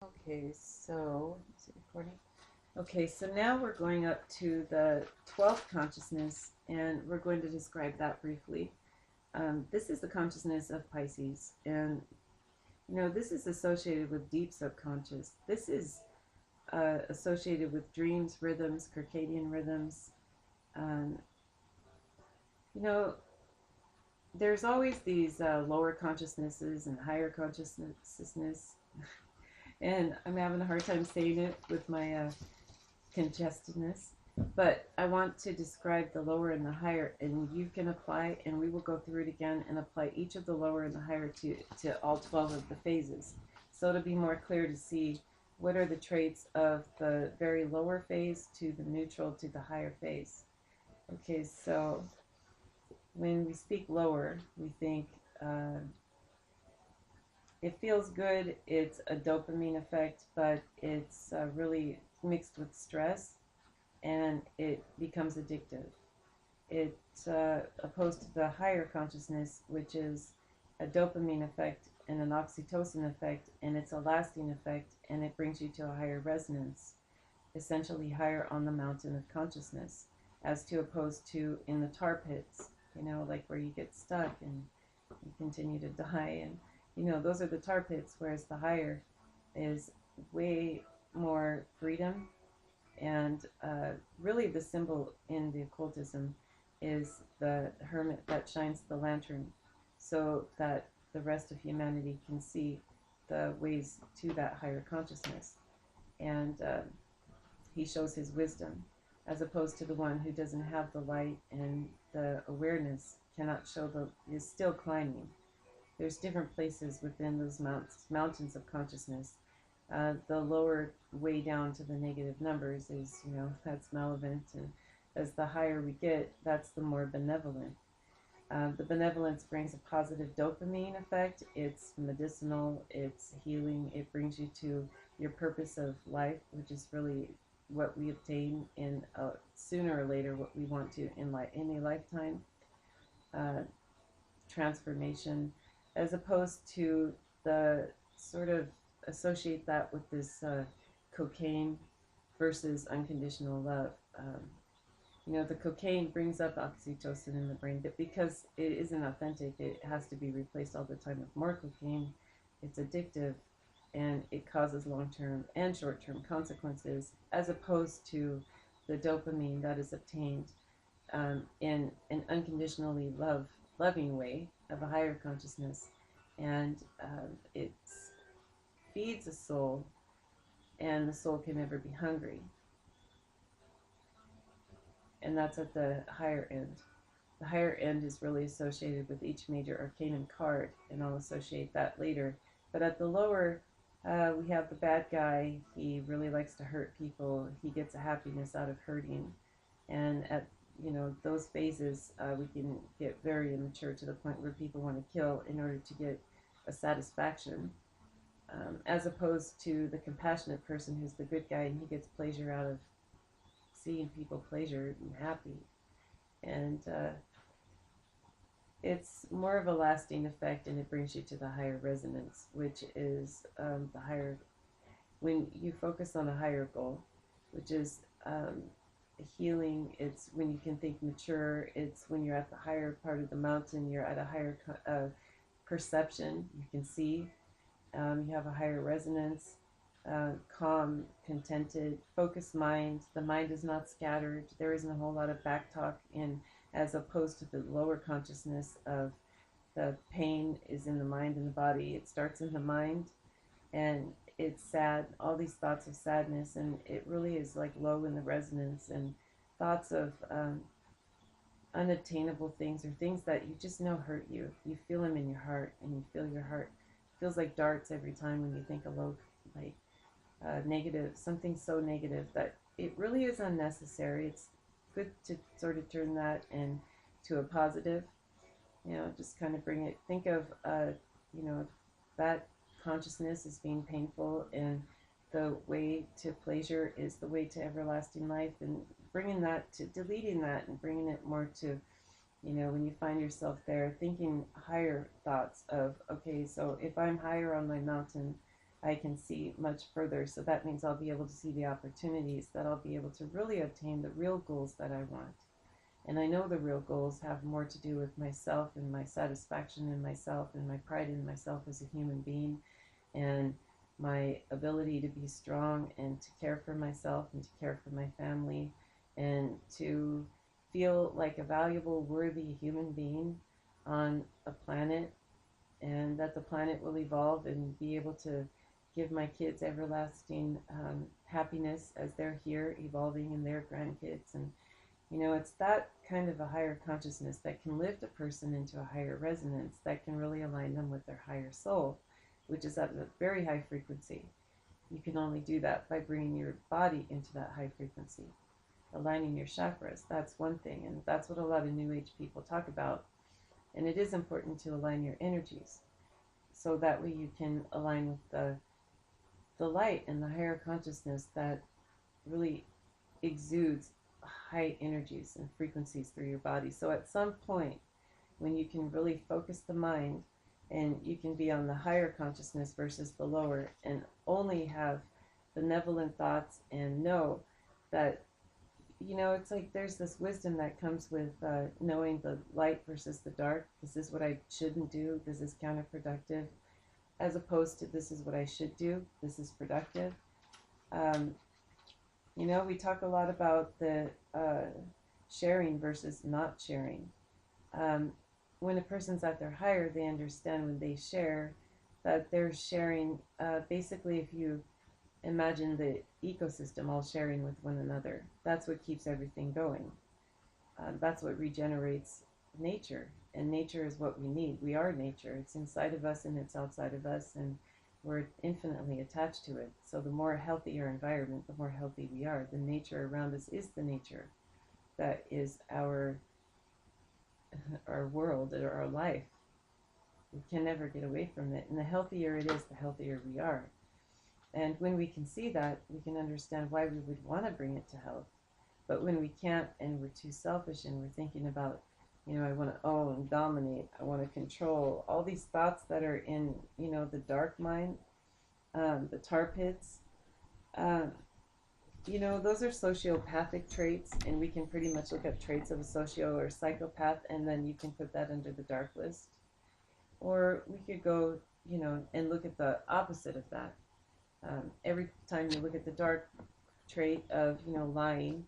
Okay, so is it recording? Okay, so now we're going up to the 12th consciousness, and we're going to describe that briefly. This is the consciousness of Pisces, and this is associated with deep subconscious. This is associated with dreams, rhythms, circadian rhythms. Um, you know, there's always these lower consciousnesses and higher consciousness, and I'm having a hard time saying it with my congestedness, but I want to describe the lower and the higher, and you can apply, and we will go through it again and apply each of the lower and the higher to all 12 of the phases. So it'll be more clear to see what are the traits of the very lower phase to the neutral to the higher phase. Okay, so when we speak lower, we think it feels good, it's a dopamine effect, but it's really mixed with stress and it becomes addictive. It's opposed to the higher consciousness, which is a dopamine effect and an oxytocin effect, and it's a lasting effect, and it brings you to a higher resonance, essentially higher on the mountain of consciousness, as to opposed to in the tar pits, like where you get stuck and you continue to die, and those are the tar pits, whereas the higher is way more freedom. And really, the symbol in the occultism is the hermit that shines the lantern so that the rest of humanity can see the ways to that higher consciousness. And he shows his wisdom, as opposed to the one who doesn't have the light and the awareness, cannot show is still climbing. There's different places within those mountains of consciousness. The lower way down to the negative numbers is, that's malevolent, and as the higher we get, that's the more benevolent. The benevolence brings a positive dopamine effect. It's medicinal, it's healing, it brings you to your purpose of life, which is really what we obtain in sooner or later what we want to in a lifetime. Transformation, as opposed to the sort of associate that with this cocaine versus unconditional love. The cocaine brings up oxytocin in the brain, but because it isn't authentic, it has to be replaced all the time with more cocaine. It's addictive, and it causes long-term and short-term consequences, as opposed to the dopamine that is obtained in an unconditionally loving way of a higher consciousness, and it feeds a soul, and the soul can never be hungry, and that's at the higher end. The higher end is really associated with each major arcanum card, and I'll associate that later. But at the lower, we have the bad guy. He really likes to hurt people. He gets a happiness out of hurting, and at those phases, we can get very immature to the point where people want to kill in order to get a satisfaction, as opposed to the compassionate person who's the good guy, and he gets pleasure out of seeing people pleasured and happy. And it's more of a lasting effect, and it brings you to the higher resonance, which is the higher, when you focus on a higher goal, which is healing. It's when you can think mature. It's when you're at the higher part of the mountain, you're at a higher perception, you can see, you have a higher resonance, calm, contented, focused mind. The mind is not scattered. There isn't a whole lot of back talk in, as opposed to the lower consciousness of the pain is in the mind and the body. It starts in the mind, and it's sad, all these thoughts of sadness, and it really is like low in the resonance, and thoughts of unattainable things, or things that you just know hurt you. You feel them in your heart, and you feel your heart feels like darts every time when you think of low, like negative, something so negative that it really is unnecessary. It's good to sort of turn that into a positive, just kind of bring it, think of, that consciousness as being painful, and the way to pleasure is the way to everlasting life, and bringing that to deleting that and bringing it more to, when you find yourself there, thinking higher thoughts of, okay, so if I'm higher on my mountain, I can see much further. So that means I'll be able to see the opportunities, that I'll be able to really obtain the real goals that I want. And I know the real goals have more to do with myself and my satisfaction in myself and my pride in myself as a human being, and my ability to be strong and to care for myself and to care for my family and to feel like a valuable, worthy human being on a planet, and that the planet will evolve and be able to give my kids everlasting happiness as they're here evolving in their grandkids. And it's that kind of a higher consciousness that can lift a person into a higher resonance, that can really align them with their higher soul, which is at a very high frequency. You can only do that by bringing your body into that high frequency, aligning your chakras. That's one thing, and that's what a lot of New Age people talk about. And it is important to align your energies, so that way you can align with the light and the higher consciousness that really exudes high energies and frequencies through your body. So at some point, when you can really focus the mind and you can be on the higher consciousness versus the lower, and only have benevolent thoughts, and know that, it's like there's this wisdom that comes with knowing the light versus the dark. This is what I shouldn't do. This is counterproductive. As opposed to this is what I should do. This is productive. Um, we talk a lot about the sharing versus not sharing. Um, when a person's at their higher, they understand when they share that they're sharing, basically, if you imagine the ecosystem all sharing with one another, that's what keeps everything going. That's what regenerates nature. And nature is what we need. We are nature. It's inside of us and it's outside of us, and we're infinitely attached to it. So the more healthy our environment, the more healthy we are. The nature around us is the nature that is our world or our life. We can never get away from it. And the healthier it is, the healthier we are. And when we can see that, we can understand why we would want to bring it to health. But when we can't, and we're too selfish, and we're thinking about, I want to own, dominate, I want to control, all these thoughts that are in, the dark mind, the tar pits, um, those are sociopathic traits, and we can pretty much look up traits of a socio or psychopath, and then you can put that under the dark list. Or we could go, and look at the opposite of that. Every time you look at the dark trait of, lying,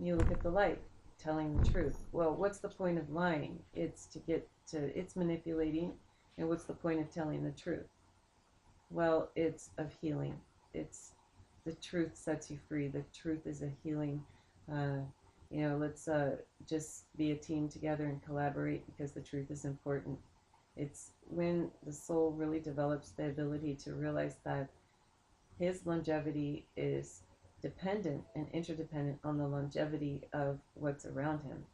you look at the light, telling the truth. Well, what's the point of lying? It's manipulating. And what's the point of telling the truth? Well, it's of healing. It's the truth sets you free. The truth is a healing. Let's just be a team together and collaborate, because the truth is important. It's when the soul really develops the ability to realize that his longevity is dependent and interdependent on the longevity of what's around him,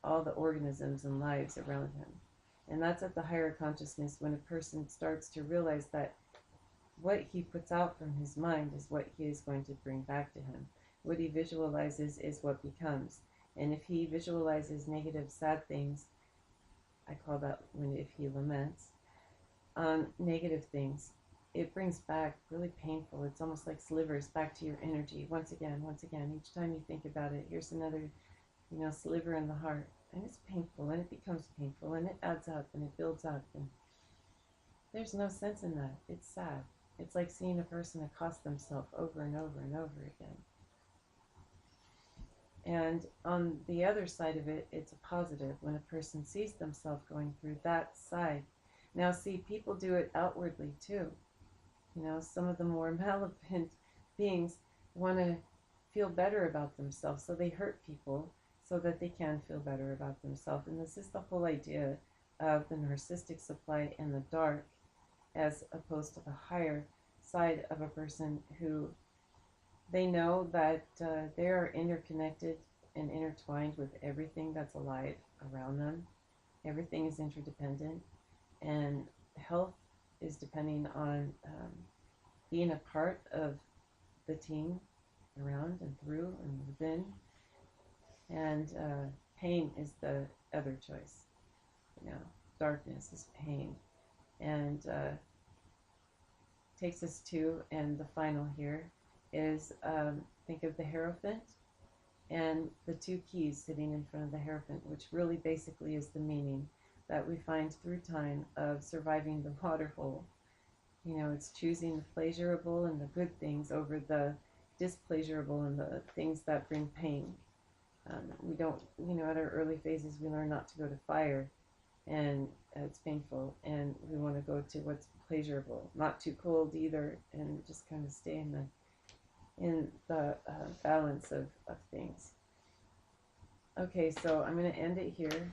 all the organisms and lives around him. And that's at the higher consciousness, when a person starts to realize that what he puts out from his mind is what he is going to bring back to him. What he visualizes is what becomes. And if he visualizes negative, sad things, I call that if he laments on negative things, it brings back really painful. It's almost like slivers back to your energy. Once again, each time you think about it, here's another, sliver in the heart. And it's painful, and it becomes painful, and it adds up, and it builds up. And there's no sense in that. It's sad. It's like seeing a person accost themselves over and over and over again. And on the other side of it, it's a positive, when a person sees themselves going through that side. Now, see, people do it outwardly too. Some of the more malevolent beings want to feel better about themselves, so they hurt people so that they can feel better about themselves. And this is the whole idea of the narcissistic supply in the dark, as opposed to the higher side of a person who they know that they are interconnected and intertwined with everything that's alive around them. Everything is interdependent, and health is depending on being a part of the team around and through and within. And pain is the other choice. Darkness is pain. And takes us to, and the final here, is think of the Hierophant and the two keys sitting in front of the Hierophant, which really basically is the meaning that we find through time of surviving the water hole. You know, it's choosing the pleasurable and the good things over the displeasurable and the things that bring pain. We don't, at our early phases, we learn not to go to fire, and it's painful, and we want to go to what's pleasurable, not too cold either, and just kind of stay in the balance of things. Okay, so I'm going to end it here.